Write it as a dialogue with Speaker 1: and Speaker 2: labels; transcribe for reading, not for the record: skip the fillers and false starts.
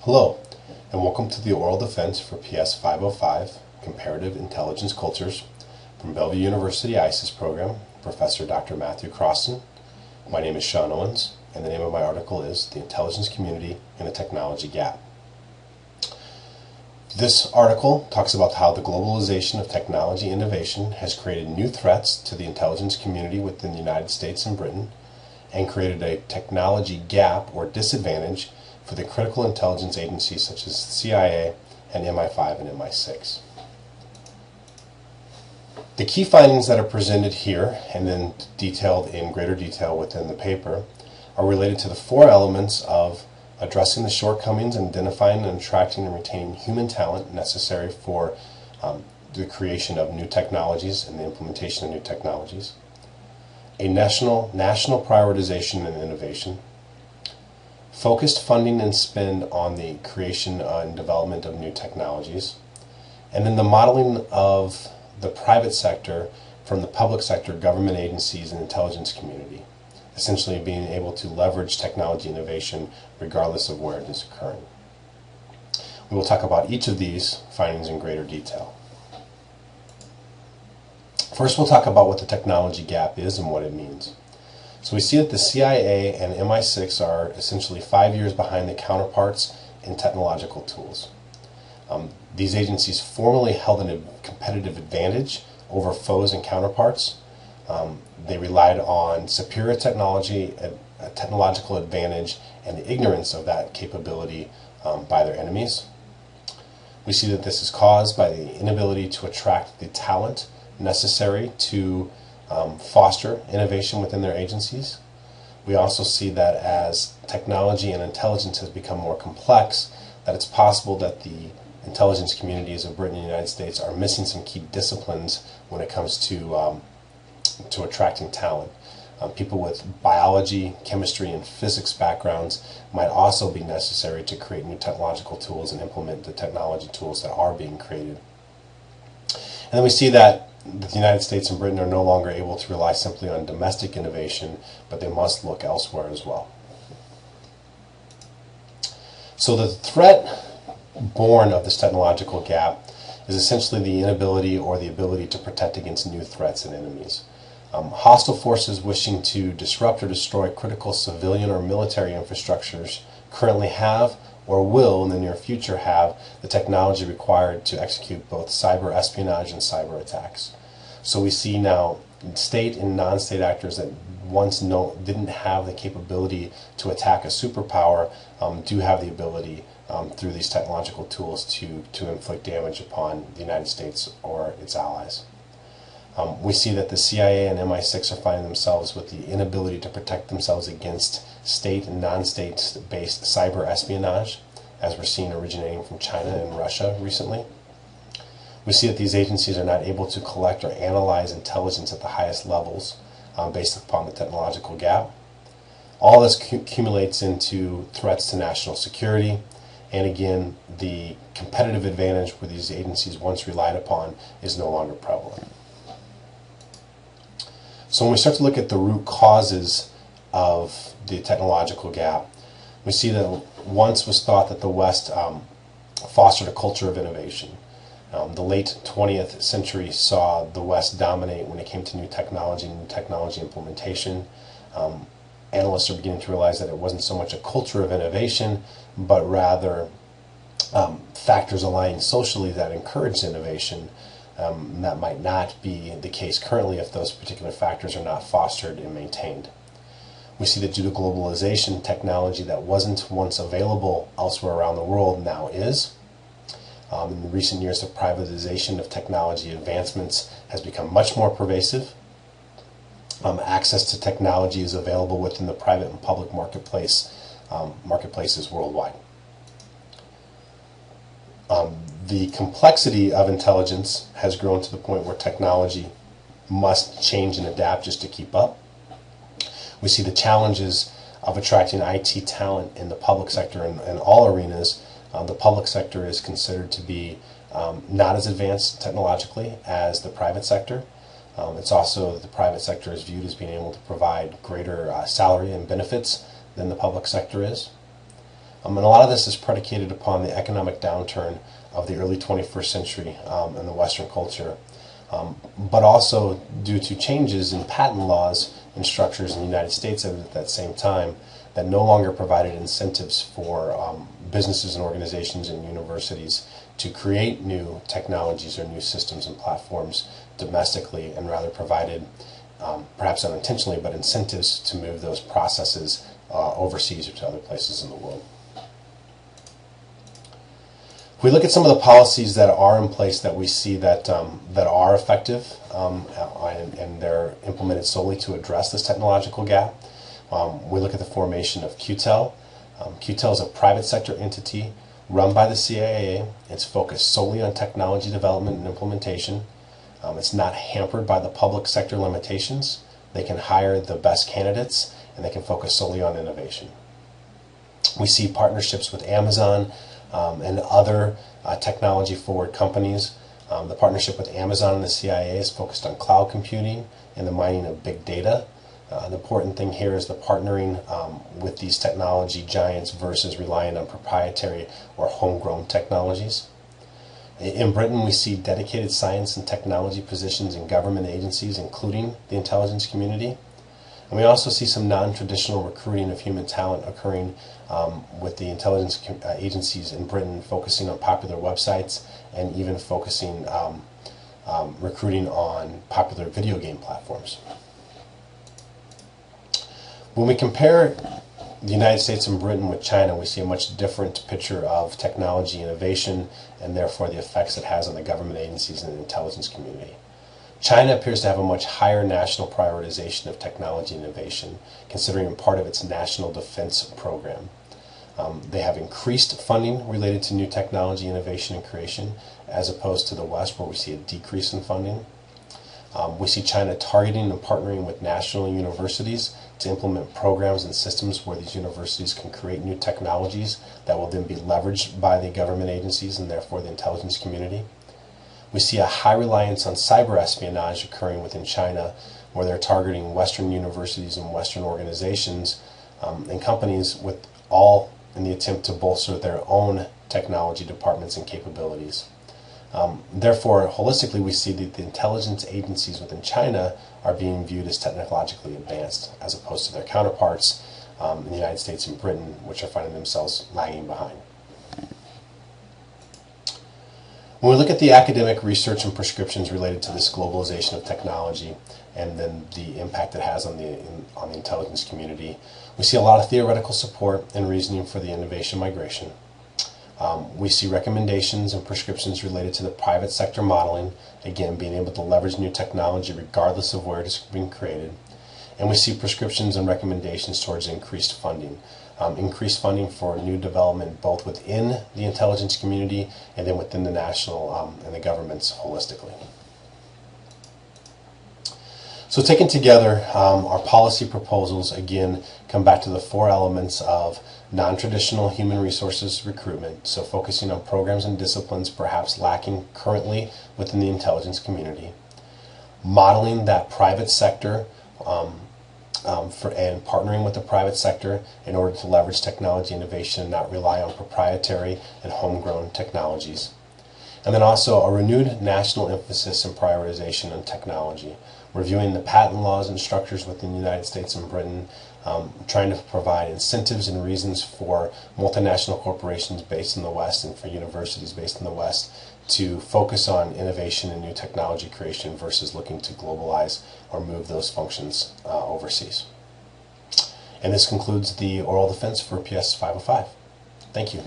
Speaker 1: Hello, and welcome to the oral defense for PS 505, Comparative Intelligence Cultures, from Bellevue University ISIS program, Professor Dr. Matthew Croston. My name is Sean Owens, and the name of my article is The Intelligence Community and the Technology Gap. This article talks about how the globalization of technology innovation has created new threats to the intelligence community within the United States and Britain, and created a technology gap or disadvantage for the critical intelligence agencies such as the CIA and MI5 and MI6. The key findings that are presented here and then detailed in greater detail within the paper are related to the four elements of addressing the shortcomings and identifying and attracting and retaining human talent necessary for the creation of new technologies and the implementation of new technologies, a national prioritization and innovation, focused funding and spend on the creation and development of new technologies, and then the modeling of the private sector from the public sector, government agencies, and intelligence community, essentially being able to leverage technology innovation regardless of where it is occurring. We will talk about each of these findings in greater detail. First, we'll talk about what the technology gap is and what it means. So we see that the CIA and MI6 are essentially 5 years behind the counterparts in technological tools. These agencies formerly held a competitive advantage over foes and counterparts. They relied on superior technology, a technological advantage, and the ignorance of that capability by their enemies. We see that this is caused by the inability to attract the talent necessary to foster innovation within their agencies. We also see that as technology and intelligence has become more complex, that it's possible that the intelligence communities of Britain and the United States are missing some key disciplines when it comes to attracting talent. People with biology, chemistry, and physics backgrounds might also be necessary to create new technological tools and implement the technology tools that are being created. And then we see that the United States and Britain are no longer able to rely simply on domestic innovation, but they must look elsewhere as well. So the threat born of this technological gap is essentially the inability or the ability to protect against new threats and enemies. Hostile forces wishing to disrupt or destroy critical civilian or military infrastructures currently have or will in the near future have the technology required to execute both cyber espionage and cyber attacks. So we see now state and non-state actors that once didn't have the capability to attack a superpower do have the ability through these technological tools to inflict damage upon the United States or its allies. We see that the CIA and MI6 are finding themselves with the inability to protect themselves against state and non-state based cyber espionage, as we're seeing originating from China and Russia recently. We see that these agencies are not able to collect or analyze intelligence at the highest levels based upon the technological gap. All this accumulates into threats to national security, and again, the competitive advantage where these agencies once relied upon is no longer prevalent. So when we start to look at the root causes of the technological gap, we see that once was thought that the West fostered a culture of innovation. The late 20th century saw the West dominate when it came to new technology and new technology implementation. Analysts are beginning to realize that it wasn't so much a culture of innovation, but rather factors aligning socially that encouraged innovation. That might not be the case currently if those particular factors are not fostered and maintained. We see that due to globalization, technology that wasn't once available elsewhere around the world now is. In the recent years, the privatization of technology advancements has become much more pervasive. Access to technology is available within the private and public marketplaces worldwide. The complexity of intelligence has grown to the point where technology must change and adapt just to keep up. We see the challenges of attracting IT talent in the public sector in all arenas. The public sector is considered to be not as advanced technologically as the private sector. It's also the private sector is viewed as being able to provide greater salary and benefits than the public sector is. And a lot of this is predicated upon the economic downturn of the early 21st century in the Western culture, but also due to changes in patent laws and structures in the United States at that same time that no longer provided incentives for businesses and organizations and universities to create new technologies or new systems and platforms domestically, and rather provided, perhaps unintentionally, but incentives to move those processes overseas or to other places in the world. If we look at some of the policies that are in place that we see that are effective and they're implemented solely to address this technological gap, we look at the formation of QTEL. QTEL is a private sector entity run by the CIAA. It's focused solely on technology development and implementation. It's not hampered by the public sector limitations. They can hire the best candidates and they can focus solely on innovation. We see partnerships with Amazon and other technology-forward companies. The partnership with Amazon and the CIA is focused on cloud computing and the mining of big data. The important thing here is the partnering with these technology giants versus relying on proprietary or homegrown technologies. In Britain, we see dedicated science and technology positions in government agencies, including the intelligence community. And we also see some non-traditional recruiting of human talent occurring with the intelligence agencies in Britain, focusing on popular websites and even focusing recruiting on popular video game platforms. When we compare the United States and Britain with China, we see a much different picture of technology innovation and therefore the effects it has on the government agencies and the intelligence community. China appears to have a much higher national prioritization of technology innovation, considering part of its national defense program. They have increased funding related to new technology innovation and creation, as opposed to the West, where we see a decrease in funding. We see China targeting and partnering with national universities to implement programs and systems where these universities can create new technologies that will then be leveraged by the government agencies and therefore the intelligence community. We see a high reliance on cyber espionage occurring within China, where they're targeting Western universities and Western organizations and companies, with all in the attempt to bolster their own technology departments and capabilities. Therefore, holistically, we see that the intelligence agencies within China are being viewed as technologically advanced, as opposed to their counterparts in the United States and Britain, which are finding themselves lagging behind. When we look at the academic research and prescriptions related to this globalization of technology and then the impact it has on the intelligence community, we see a lot of theoretical support and reasoning for the innovation migration. We see recommendations and prescriptions related to the private sector modeling, again being able to leverage new technology regardless of where it is being created. And we see prescriptions and recommendations towards increased funding. Increased funding for new development both within the intelligence community and then within the national and the governments holistically. So taken together, our policy proposals again come back to the four elements of non-traditional human resources recruitment, so focusing on programs and disciplines perhaps lacking currently within the intelligence community, modeling that private sector and partnering with the private sector in order to leverage technology innovation and not rely on proprietary and homegrown technologies. And then also a renewed national emphasis and prioritization on technology, reviewing the patent laws and structures within the United States and Britain, trying to provide incentives and reasons for multinational corporations based in the West and for universities based in the West to focus on innovation and new technology creation versus looking to globalize or move those functions overseas. And this concludes the oral defense for PS 505. Thank you.